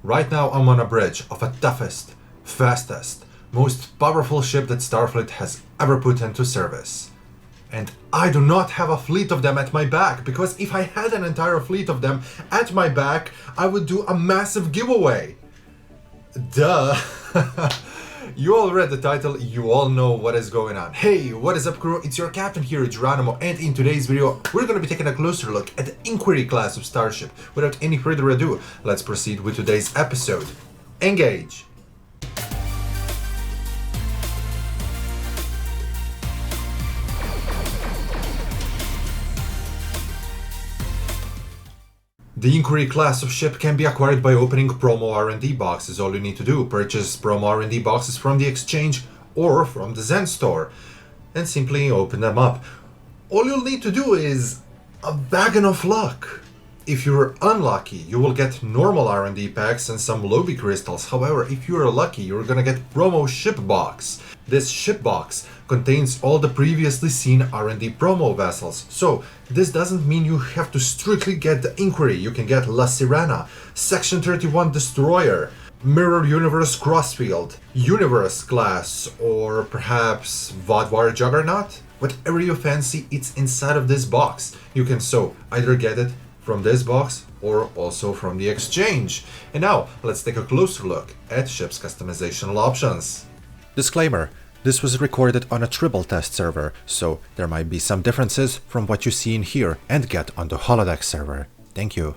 Right now I'm on a bridge of a toughest, fastest, most powerful ship that Starfleet has ever put into service. And I do not have a fleet of them at my back, because if I had an entire fleet of them at my back, I would do a massive giveaway. Duh. You all read the title, you all know what is going on. Hey, what is up crew? It's your captain here, Geronimo, and in today's video, we're gonna be taking a closer look at the Inquiry class of starship. Without any further ado, let's proceed with today's episode. Engage! The Inquiry class of ship can be acquired by opening promo R&D boxes. All you need to do, purchase promo R&D boxes from the exchange or from the Zen store and simply open them up. All you'll need to do is a wagon of luck. If you're unlucky, you will get normal R&D packs and some lobby crystals. However, if you're lucky, you're gonna get promo ship box. This ship box contains all the previously seen R&D promo vessels. So this doesn't mean you have to strictly get the Inquiry. You can get La Sirena, Section 31 Destroyer, Mirror Universe Crossfield, Universe class, or perhaps Vodvar Juggernaut. Whatever you fancy, it's inside of this box. You can so either get it from this box or also from the exchange. And now let's take a closer look at ship's customizational options. Disclaimer: this was recorded on a Tribble test server, so there might be some differences from what you see in here and get on the holodeck server. Thank you.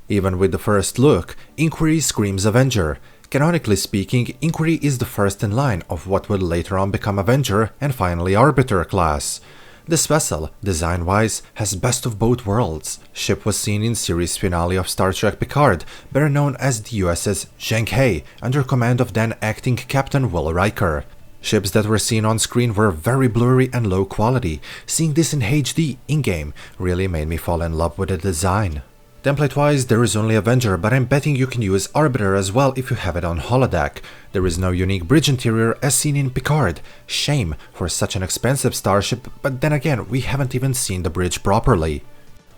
Even with the first look, Inquiry screams Avenger. Canonically speaking, Inquiry is the first in line of what will later on become Avenger and finally Arbiter class. This vessel, design-wise, has best of both worlds. Ship was seen in series finale of Star Trek Picard, better known as the USS Zheng He, under command of then acting Captain Will Riker. Ships that were seen on screen were very blurry and low quality. Seeing this in HD in-game really made me fall in love with the design. Template-wise, there is only Avenger, but I'm betting you can use Arbiter as well if you have it on holodeck. There is no unique bridge interior as seen in Picard. Shame for such an expensive starship, but then again, we haven't even seen the bridge properly.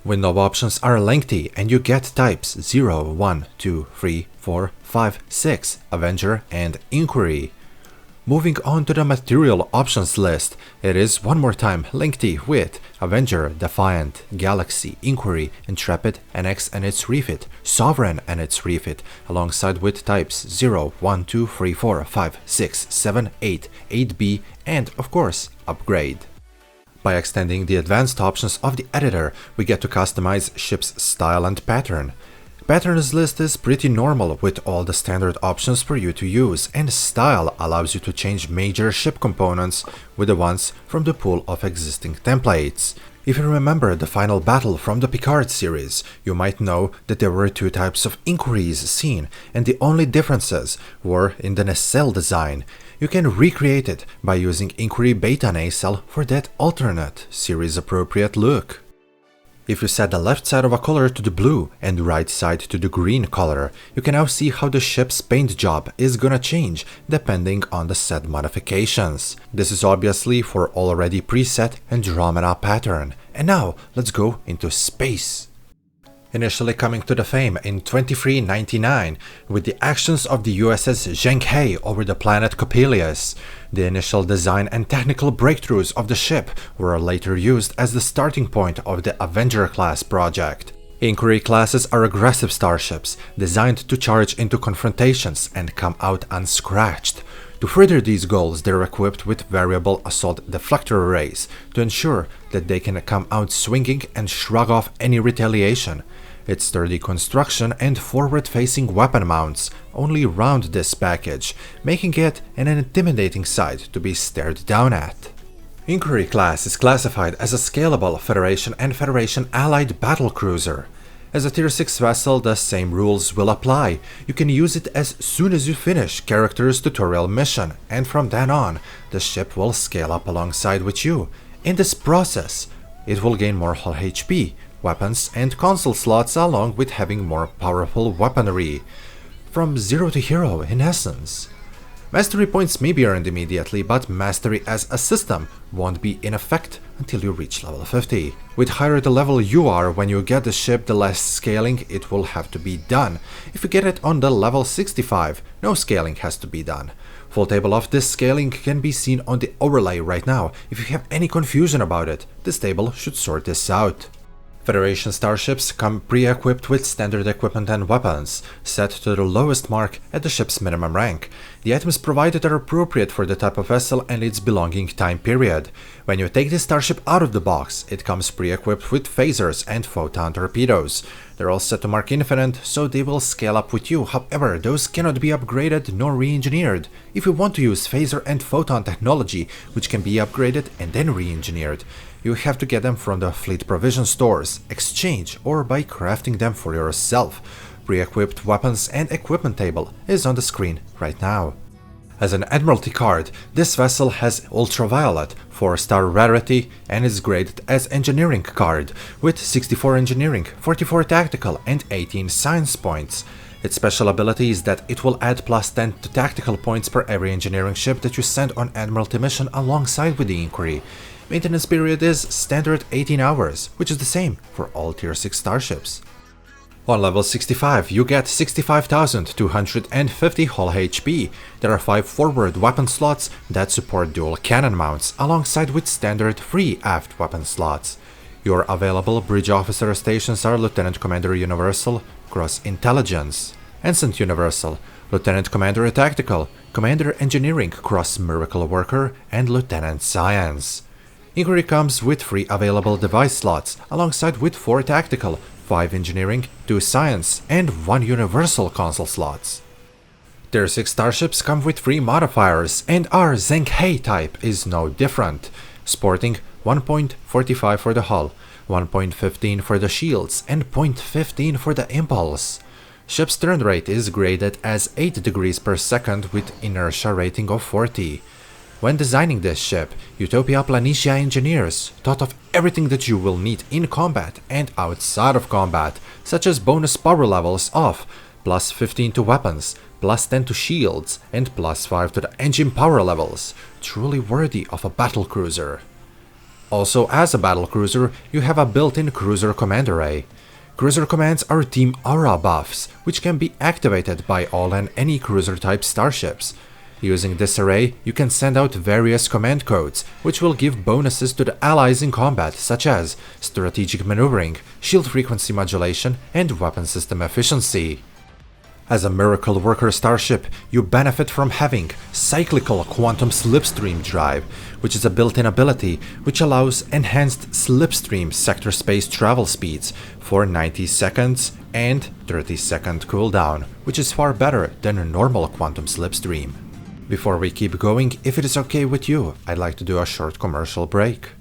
Window options are lengthy, and you get types 0, 1, 2, 3, 4, 5, 6, Avenger and Inquiry. Moving on to the material options list, it is one more time lengthy with Avenger, Defiant, Galaxy, Inquiry, Intrepid, NX and its refit, Sovereign and its refit, alongside with types 0, 1, 2, 3, 4, 5, 6, 7, 8, 8B, and of course, Upgrade. By extending the advanced options of the editor, we get to customize ship's style and pattern. Patterns list is pretty normal with all the standard options for you to use, and style allows you to change major ship components with the ones from the pool of existing templates. If you remember the final battle from the Picard series, you might know that there were two types of Inquiries seen, and the only differences were in the nacelle design. You can recreate it by using Inquiry Beta nacelle for that alternate, series-appropriate look. If you set the left side of a color to the blue and the right side to the green color, you can now see how the ship's paint job is gonna change depending on the set modifications. This is obviously for already preset Andromeda pattern. And now let's go into space. Initially coming to the fame in 2399 with the actions of the USS Zheng He over the planet Coppelius. The initial design and technical breakthroughs of the ship were later used as the starting point of the Avenger class project. Inquiry classes are aggressive starships designed to charge into confrontations and come out unscratched. To further these goals, they're equipped with variable assault deflector arrays to ensure that they can come out swinging and shrug off any retaliation. Its sturdy construction and forward-facing weapon mounts only round this package, making it an intimidating sight to be stared down at. Inquiry class is classified as a scalable Federation and Federation allied battlecruiser. As a Tier 6 vessel, the same rules will apply. You can use it as soon as you finish character's tutorial mission, and from then on, the ship will scale up alongside with you. In this process, it will gain more hull HP, weapons and console slots along with having more powerful weaponry. From zero to hero in essence. Mastery points may be earned immediately, but mastery as a system won't be in effect until you reach level 50. With higher the level you are when you get the ship, the less scaling it will have to be done. If you get it on the level 65, no scaling has to be done. Full table of this scaling can be seen on the overlay right now. If you have any confusion about it, this table should sort this out. Federation starships come pre-equipped with standard equipment and weapons, set to the lowest mark at the ship's minimum rank. The items provided are appropriate for the type of vessel and its belonging time period. When you take this starship out of the box, it comes pre-equipped with phasers and photon torpedoes. They're all set to Mark Infinite, so they will scale up with you. However, those cannot be upgraded nor re-engineered. If you want to use phaser and photon technology, which can be upgraded and then re-engineered, you have to get them from the fleet provision stores, exchange, or by crafting them for yourself. Pre-equipped weapons and equipment table is on the screen right now. As an Admiralty card, this vessel has Ultraviolet, 4-star rarity, and is graded as Engineering card, with 64 Engineering, 44 Tactical, and 18 Science points. Its special ability is that it will add plus 10 to tactical points per every engineering ship that you send on Admiralty mission alongside with the Inquiry. Maintenance period is standard 18 hours, which is the same for all tier 6 starships. On level 65, you get 65,250 hull HP. There are 5 forward weapon slots that support dual cannon mounts, alongside with standard 3 aft weapon slots. Your available bridge officer stations are Lieutenant Commander Universal, Cross Intelligence, Ensign Universal, Lieutenant Commander Tactical, Commander Engineering Cross Miracle Worker, and Lieutenant Science. Inquiry comes with 3 available device slots, alongside with 4 Tactical, 5 Engineering, 2 Science, and 1 Universal console slots. Tier 6 starships come with 3 modifiers, and our Zheng-He type is no different, sporting 1.45 for the hull, 1.15 for the shields, and 0.15 for the impulse. Ship's turn rate is graded as 8 degrees per second with inertia rating of 40. When designing this ship, Utopia Planitia engineers thought of everything that you will need in combat and outside of combat, such as bonus power levels of plus 15 to weapons, plus 10 to shields, and plus 5 to the engine power levels, truly worthy of a battlecruiser. Also, as a battlecruiser, you have a built-in cruiser command array. Cruiser commands are Team Aura buffs, which can be activated by all and any cruiser-type starships. Using this array, you can send out various command codes, which will give bonuses to the allies in combat, such as strategic maneuvering, shield frequency modulation, and weapon system efficiency. As a Miracle Worker starship, you benefit from having Cyclical Quantum Slipstream Drive, which is a built-in ability which allows enhanced slipstream sector space travel speeds for 90 seconds and 30-second cooldown, which is far better than a normal quantum slipstream. Before we keep going, if it is okay with you, I'd like to do a short commercial break.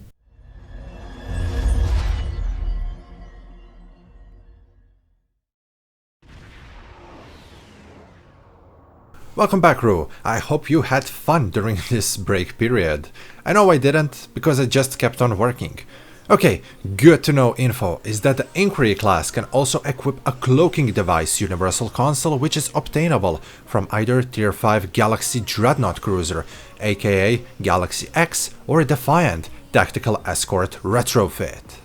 Welcome back, crew. I hope you had fun during this break period. I know I didn't, because I just kept on working. Okay, good to know info is that the Inquiry class can also equip a cloaking device universal console, which is obtainable from either Tier 5 Galaxy Dreadnought Cruiser, aka Galaxy X, or Defiant Tactical Escort Retrofit.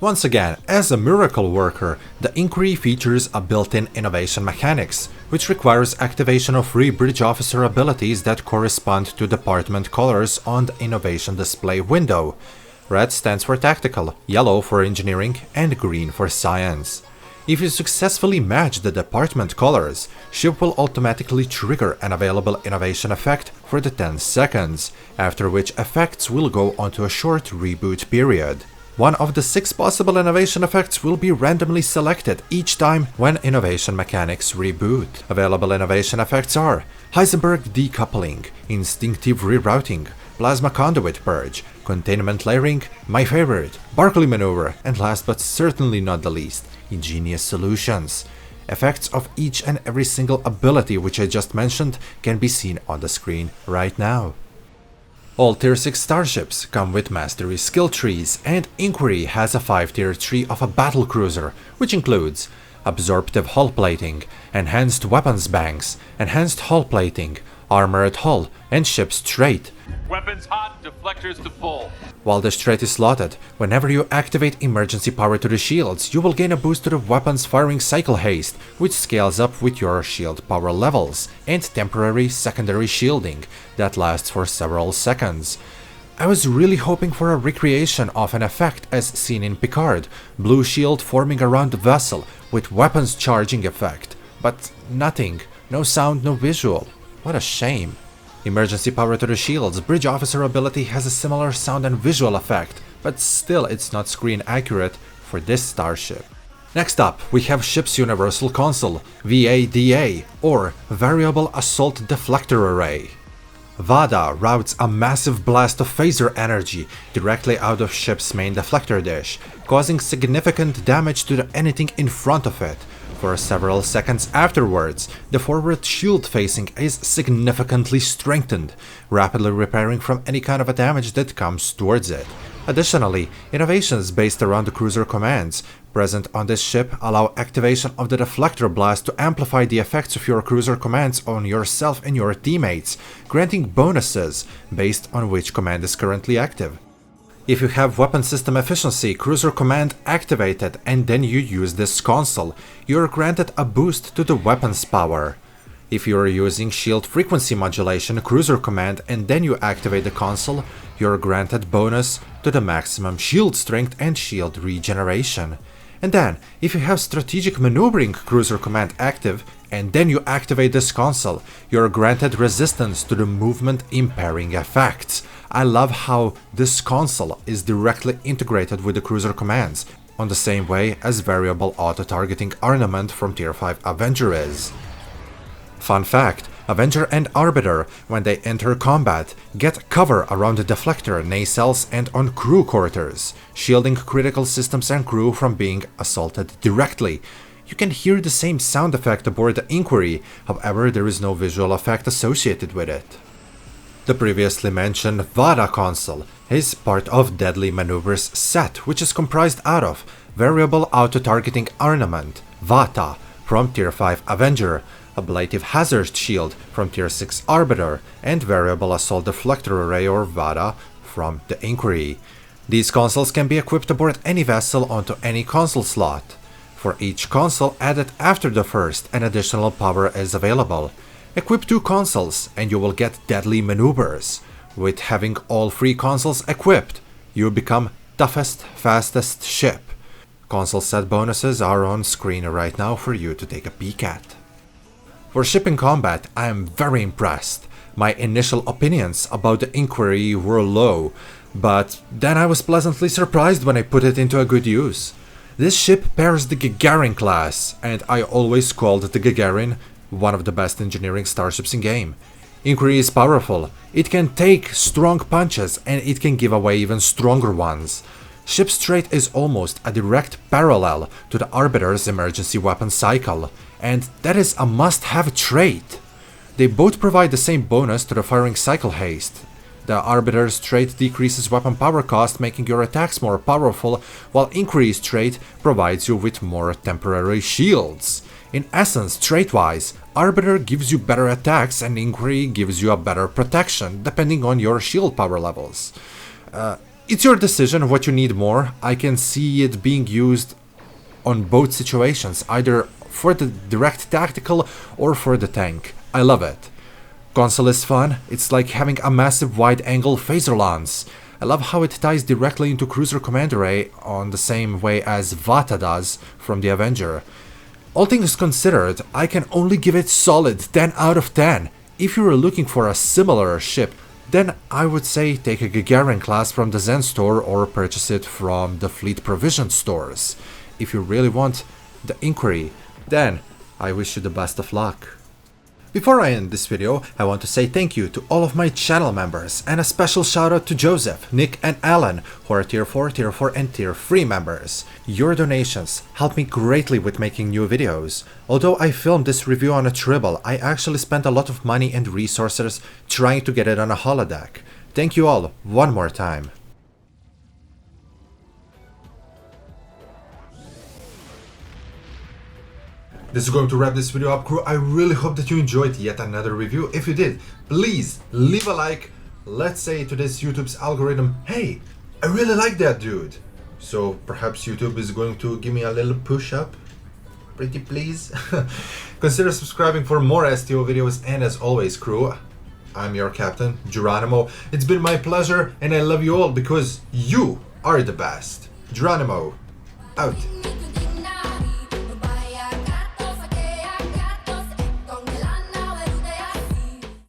Once again, as a Miracle Worker, the Inquiry features a built-in innovation mechanics, which requires activation of 3 bridge officer abilities that correspond to department colors on the innovation display window. Red stands for Tactical, yellow for Engineering, and green for Science. If you successfully match the department colors, ship will automatically trigger an available innovation effect for the 10 seconds, after which effects will go onto a short reboot period. One of the 6 possible innovation effects will be randomly selected each time when innovation mechanics reboot. Available innovation effects are Heisenberg decoupling, instinctive rerouting, plasma conduit purge, containment layering, my favorite, Barkley maneuver, and last but certainly not the least, ingenious solutions. Effects of each and every single ability which I just mentioned can be seen on the screen right now. All Tier 6 starships come with mastery skill trees, and Inquiry has a 5-tier tree of a battlecruiser, which includes absorptive hull plating, enhanced weapons banks, enhanced hull plating, armored hull, and ship's trait. Weapons hot, deflectors to full. While this trait is slotted, whenever you activate emergency power to the shields, you will gain a boost to the weapon's firing cycle haste, which scales up with your shield power levels, and temporary secondary shielding that lasts for several seconds. I was really hoping for a recreation of an effect as seen in Picard, blue shield forming around the vessel with weapons charging effect, but nothing, no sound, no visual. What a shame. Emergency power to the shields bridge officer ability has a similar sound and visual effect, but still it's not screen accurate for this starship. Next up, we have Ship's Universal Console, VADA, or Variable Assault Deflector Array. VADA routes a massive blast of phaser energy directly out of ship's main deflector dish, causing significant damage to anything in front of it. For several seconds afterwards, the forward shield facing is significantly strengthened, rapidly repairing from any kind of a damage that comes towards it. Additionally, innovations based around the cruiser commands present on this ship allow activation of the deflector blast to amplify the effects of your cruiser commands on yourself and your teammates, granting bonuses based on which command is currently active. If you have weapon system efficiency cruiser command activated and then you use this console, you are granted a boost to the weapon's power. If you are using shield frequency modulation cruiser command and then you activate the console, you are granted bonus to the maximum shield strength and shield regeneration. And then, if you have strategic maneuvering cruiser command active and then you activate this console, you are granted resistance to the movement impairing effects. I love how this console is directly integrated with the cruiser commands, on the same way as variable auto-targeting armament from Tier 5 Avenger is. Fun fact, Avenger and Arbiter, when they enter combat, get cover around the deflector, nacelles and on crew quarters, shielding critical systems and crew from being assaulted directly. You can hear the same sound effect aboard the Inquiry, however there is no visual effect associated with it. The previously mentioned VADA console is part of Deadly Maneuvers set, which is comprised out of Variable Auto-Targeting Armament, VATA, from Tier 5 Avenger, Ablative Hazard Shield from Tier 6 Arbiter, and Variable Assault Deflector Array or VADA from the Inquiry. These consoles can be equipped aboard any vessel onto any console slot. For each console added after the first, an additional power is available. Equip 2 consoles and you will get Deadly Maneuvers. With having all 3 consoles equipped, you become toughest, fastest ship. Console set bonuses are on screen right now for you to take a peek at. For ship in combat, I am very impressed. My initial opinions about the Inquiry were low, but then I was pleasantly surprised when I put it into a good use. This ship pairs the Gagarin class, and I always called the Gagarin one of the best engineering starships in game. Inquiry is powerful, it can take strong punches and it can give away even stronger ones. Ship's trait is almost a direct parallel to the Arbiter's emergency weapon cycle, and that is a must-have trait. They both provide the same bonus to the firing cycle haste. The Arbiter's trait decreases weapon power cost, making your attacks more powerful, while Inquiry's trait provides you with more temporary shields. In essence, trait-wise, Arbiter gives you better attacks and Inquiry gives you a better protection, depending on your shield power levels. It's your decision what you need more. I can see it being used on both situations, either for the direct tactical or for the tank. I love it. Console is fun, it's like having a massive wide-angle phaser lance. I love how it ties directly into Cruiser Command Array on the same way as VATA does from the Avenger. All things considered, I can only give it solid 10 out of 10. If you are looking for a similar ship, then I would say take a Gagarin class from the Zen store or purchase it from the Fleet Provision stores. If you really want the Inquiry, then I wish you the best of luck. Before I end this video, I want to say thank you to all of my channel members and a special shout out to Joseph, Nick and Alan who are Tier 4, Tier 4 and Tier 3 members. Your donations help me greatly with making new videos. Although I filmed this review on a Tribble, I actually spent a lot of money and resources trying to get it on a holodeck. Thank you all one more time. This is going to wrap this video up, crew. I really hope that you enjoyed yet another review. If you did, please leave a like. Let's say to this YouTube's algorithm, hey, I really like that dude. So perhaps YouTube is going to give me a little push up. Pretty please. Consider subscribing for more STO videos, and as always, crew, I'm your captain, Geronimo. It's been my pleasure, and I love you all because you are the best. Geronimo, out.